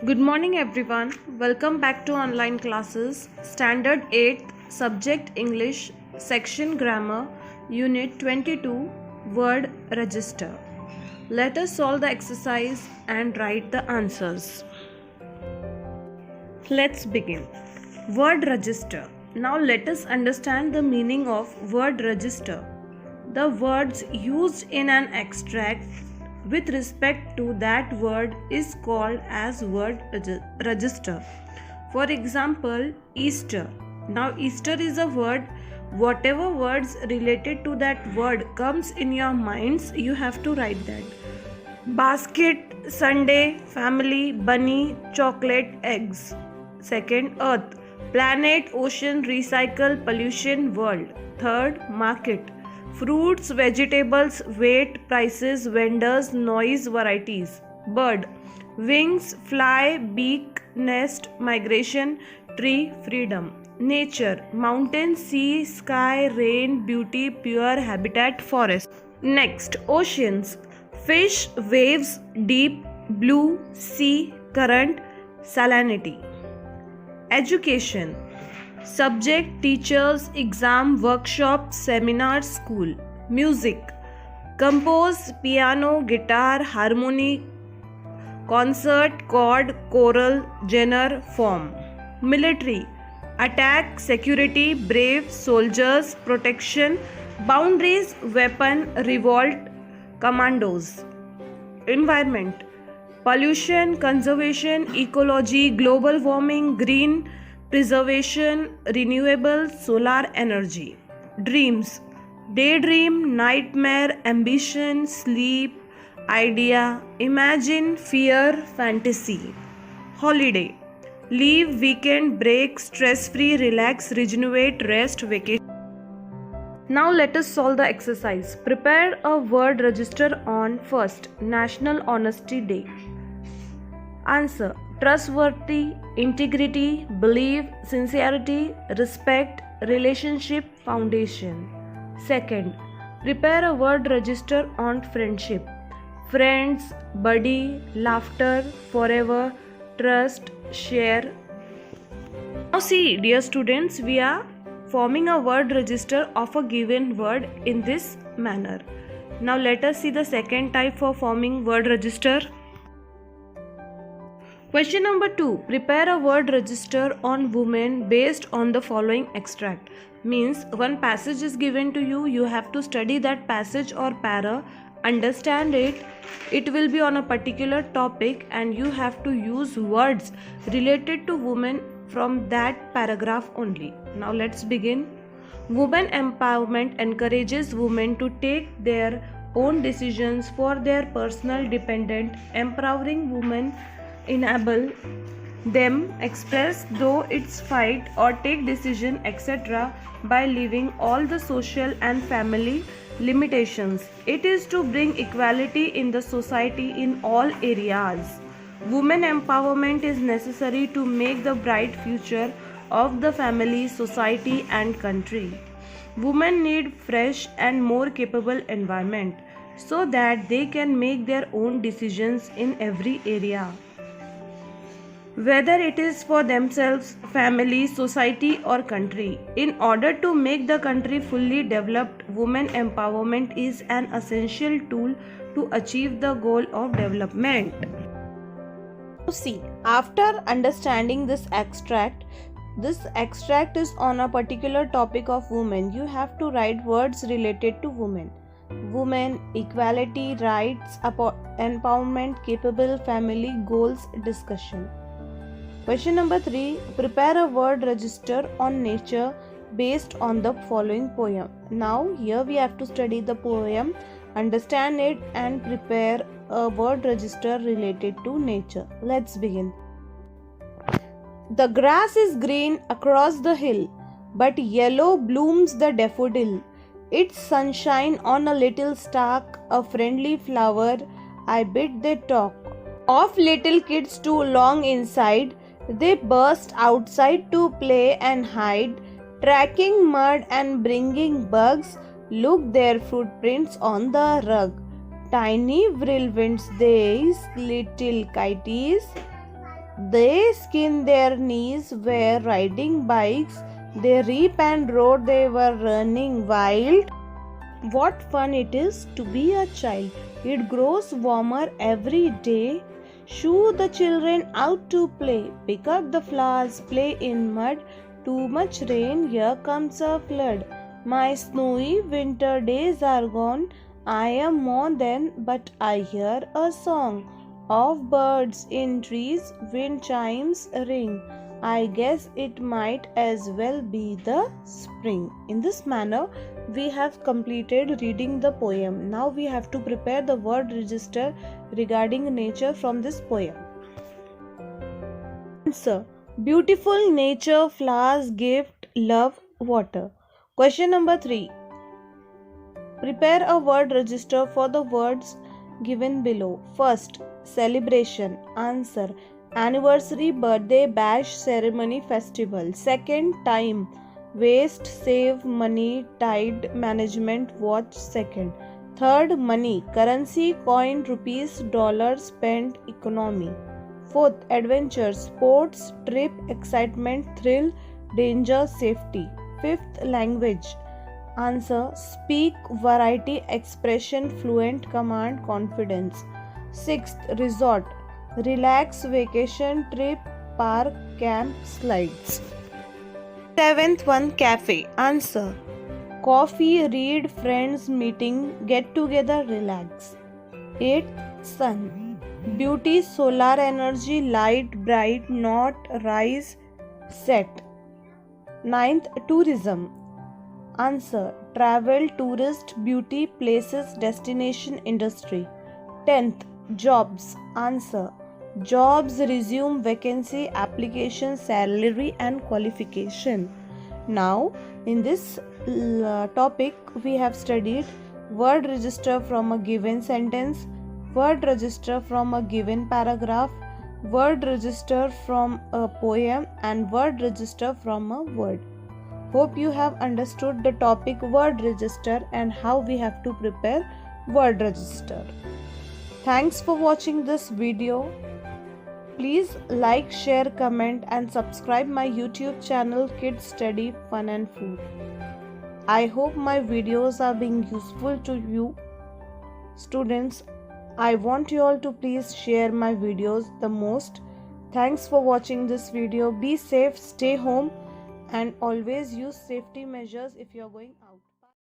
Good morning everyone. Welcome back to online classes. Standard 8th Subject English Section Grammar Unit 22 Word Register. Let us solve the exercise and write the answers. Let's begin. Word register. Now let us understand the meaning of word register. The words used in an extract with respect to that word is called as word register. For example, Easter. Now Easter is a word. Whatever words related to that word comes in your minds, you have to write that. Basket, Sunday, family, bunny, chocolate, eggs. Second, earth. Planet, ocean, recycle, pollution, world. Third, market. Fruits, vegetables, weight, prices, vendors, noise, varieties. Bird. Wings, fly, beak, nest, migration, tree, freedom. Nature. Mountain, sea, sky, rain, beauty, pure habitat, forest. Next, oceans. Fish, waves, deep, blue, sea, current, salinity. Education. Subject, teachers, exam, workshop, seminar, school. Music. Compose, piano, guitar, harmony, concert, chord, choral, genre, form. Military. Attack, security, brave, soldiers, protection, boundaries, weapon, revolt, commandos. Environment. Pollution, conservation, ecology, global warming, green, preservation, renewable, solar energy. Dreams. Daydream, nightmare, ambition, sleep, idea, imagine, fear, fantasy. Holiday. Leave, weekend, break, stress-free, relax, regenerate, rest, vacation. Now let us solve the exercise. Prepare a word register on first, National Honesty Day. Answer. Trustworthy, integrity, belief, sincerity, respect, relationship, foundation. Second, prepare a word register on friendship. Friends, buddy, laughter, forever, trust, share. Now see, dear students, we are forming a word register of a given word in this manner. Now let us see the second type for forming word register. Question number 2. Prepare a word register on women based on the following extract. Means one passage is given to you, you have to study that passage or para, understand it. It will be on a particular topic and you have to use words related to women from that paragraph only. Now let's begin. Women empowerment encourages women to take their own decisions for their personal dependent. Empowering women enable them express though its fight or take decision etc. by leaving all the social and family limitations. It is to bring equality in the society in all areas. Women empowerment is necessary to make the bright future of the family, society and country. Women need fresh and more capable environment so that they can make their own decisions in every area. Whether it is for themselves, family, society or country. In order to make the country fully developed, women empowerment is an essential tool to achieve the goal of development. See, after understanding this extract is on a particular topic of women. You have to write words related to women. Women, equality, rights, empowerment, capable, family, goals, discussion. Question number 3. Prepare a word register on nature based on the following poem. Now here we have to study the poem, understand it and prepare a word register related to nature. Let's begin. The grass is green across the hill, but yellow blooms the daffodil. Its sunshine on a little stalk, a friendly flower, I bid they talk. Of little kids too long inside, they burst outside to play and hide, tracking mud and bringing bugs. Look their footprints on the rug. Tiny whirlwinds these, little kites, They skinned their knees, were riding bikes. They reap and rode, they were running wild. What fun it is to be a child. It grows warmer every day. Shoo the children out to play. Pick up the flowers, play in mud. Too much rain, here comes a flood. My snowy winter days are gone. I am more than, but I hear a song of birds in trees, wind chimes ring. I guess it might as well be the spring. In this manner, we have completed reading the poem. Now we have to prepare the word register regarding nature from this poem. Answer: beautiful nature, flowers, gift, love, water. Question number 3. Prepare a word register for the words given below. First, celebration. Answer: anniversary, birthday, bash, ceremony, festival. Second, time. Waste, save, money, tide, management, watch. Second. Third, money. Currency, coin, rupees, dollars, spent, economy. Fourth, adventure, sports, trip, excitement, thrill, danger, safety. Fifth, language. Answer: speak, variety, expression, fluent, command, confidence. Sixth, resort. Relax, vacation, trip, park, camp, slides. Seventh one, cafe. Answer: coffee, read, friends, meeting, get together, relax. Eighth, sun. Beauty, solar energy, light, bright, not, rise, set. Ninth, tourism. Answer: travel, tourist, beauty, places, destination, industry. 10th, jobs. Answer: jobs, resume, vacancy, application, salary, and qualification. Now, in this topic, we have studied word register from a given sentence, word register from a given paragraph, word register from a poem, and word register from a word. Hope you have understood the topic word register and how we have to prepare word register. Thanks for watching this video. Please like, share, comment and subscribe my YouTube channel Kids Study Fun and Food. I hope my videos are being useful to you. Students, I want you all to please share my videos the most. Thanks for watching this video. Be safe, stay home and always use safety measures if you are going out.